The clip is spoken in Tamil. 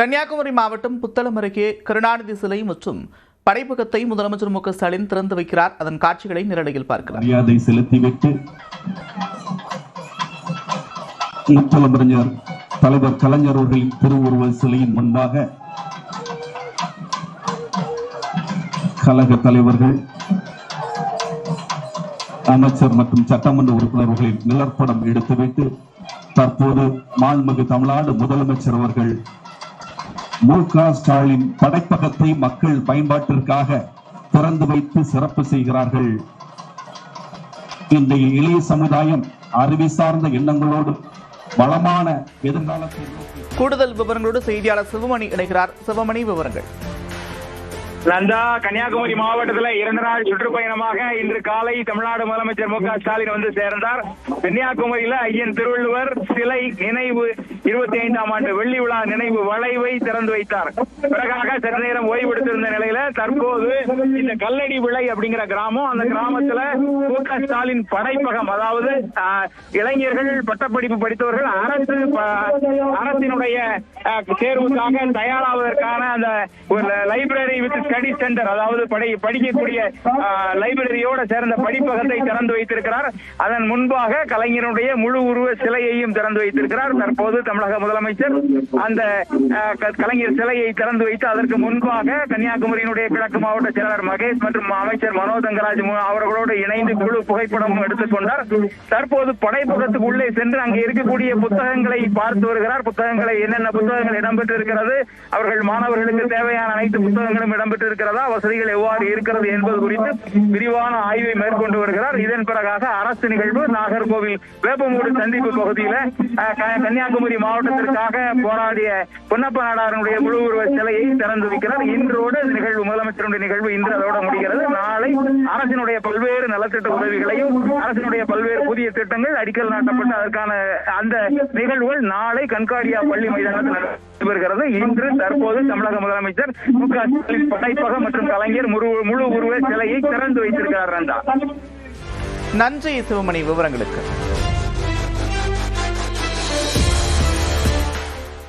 கன்னியாகுமரி மாவட்டம் புத்தளம் அருகே கருணாநிதி சிலை மற்றும் படைப்பகத்தை முதலமைச்சர் மு.க. ஸ்டாலின் திறந்து வைக்கிறார். அதன் காட்சிகளை நேரடியில் பார்க்கலாம். மரியாதை செலுத்திவிட்டு முத்தமிழறிஞர் தலைவர் கலைஞர் அவர்களின் திருவுருவ சிலையின் முன்பாக கழக தலைவர்கள், அமைச்சர் மற்றும் சட்டமன்ற உறுப்பினர்களின் நிழற்படம் எடுத்துவிட்டு தற்போது மாண்புமிகு தமிழ்நாடு முதலமைச்சர் அவர்கள் மு.க. ஸ்டாலின் படைப்பகத்தை மக்கள் பயன்பாட்டிற்காக திறந்து வைத்து சிறப்பு செய்கிறார்கள். இன்றைய இளைய சமுதாயம் அறிவு சார்ந்த எண்ணங்களோடு வளமான எதிர்காலத்தை கூடுதல் விவரங்களோடு செய்தியாளர் சிவமணி இணைகிறார். சிவமணி, விவரங்கள். நந்தா, கன்னியாகுமரி மாவட்டத்தில் 2 நாள் சுற்றுப்பயணமாக இன்று காலை தமிழ்நாடு முதலமைச்சர் மு.க. ஸ்டாலின் வந்து சேர்ந்தார். கன்னியாகுமரியில ஐயன் திருவள்ளுவர் சிலை நினைவு 25ஆம் ஆண்டு வெள்ளி விழா நினைவு வளைவை திறந்து வைத்தார். பிறகாக சற்று நேரம் ஓய்வெடுத்திருந்த நிலையில தற்போது இந்த கல்லடி விளை அப்படிங்கிற கிராமம், அந்த கிராமத்துல மு.க. ஸ்டாலின் படைப்பகம், அதாவது இளைஞர்கள் பட்டப்படிப்பு படித்தவர்கள் அரசினுடைய தேர்வுக்காக தயாராவதற்கான அந்த ஒரு லைப்ரரி வித் ஸ்டடி சென்டர், அதாவது படிக்கக்கூடிய லைப்ரரியோட சேர்ந்த படிப்பகத்தை திறந்து வைத்திருக்கிறார். அதன் முன்பாக கலைஞருடைய முழு உருவ சிலையையும் திறந்து வைத்திருக்கிறார். தற்போது தமிழக முதலமைச்சர் அந்த கலைஞர் சிலையை திறந்து வைத்து அதற்கு முன்பாக கன்னியாகுமரியினுடைய கிழக்கு மாவட்ட செயலாளர் மகேஷ் மற்றும் அமைச்சர் மனோ தங்கராஜ் அவர்களோடு இணைந்து குழு புகைப்படம் எடுத்துக்கொண்டார். தற்போது படைப்பகத்துக்கு உள்ளே சென்று அங்கே இருக்கக்கூடிய புத்தகங்களை பார்த்து வருகிறார். புத்தகங்களை என்னென்ன புத்தகங்கள் இடம்பெற்று இருக்கிறது, அவர்கள் மாணவர்களுக்கு தேவையான அனைத்து புத்தகங்களும் இடம்பெற்று இருக்கிறதா, வசதிகள் எவ்வாறு இருக்கிறது என்பது குறித்து விரிவான ஆய்வை மேற்கொண்டு வருகிறார். இதன் பிறகாக அரசு நிகழ்வு நாகர்கோவில் வேப்பமூடு சந்திப்பு பகுதியில கன்னியாகுமரி மாவட்டத்திற்காக போராடிய பொன்னப்ப நாடாருடைய முழு உருவ சிலையை திறந்து வைக்கிறார். இன்றோடு நிகழ்வு, முதலமைச்சருடைய நிகழ்வு இன்று அதோட முடிகிறது. நாளை அரசினுடைய பல்வேறு நலத்திட்ட உதவிகளையும் அரசினுடைய பல்வேறு புதிய திட்டங்கள் அடிக்கல் நாட்டப்பட்டு அதற்கான அந்த நிகழ்வுகள் நாளை கண்காடியா பள்ளி மைதானத்தில் நடைபெறுகிறது. இன்று தற்போது தமிழக முதலமைச்சர் மு.க. ஸ்டாலின் படைப்பகம் மற்றும் கலைஞர் முழு உருவ சிலையை திறந்து வைத்திருக்கிறார். நன்றி சிவமணி, விவரங்களுக்கு.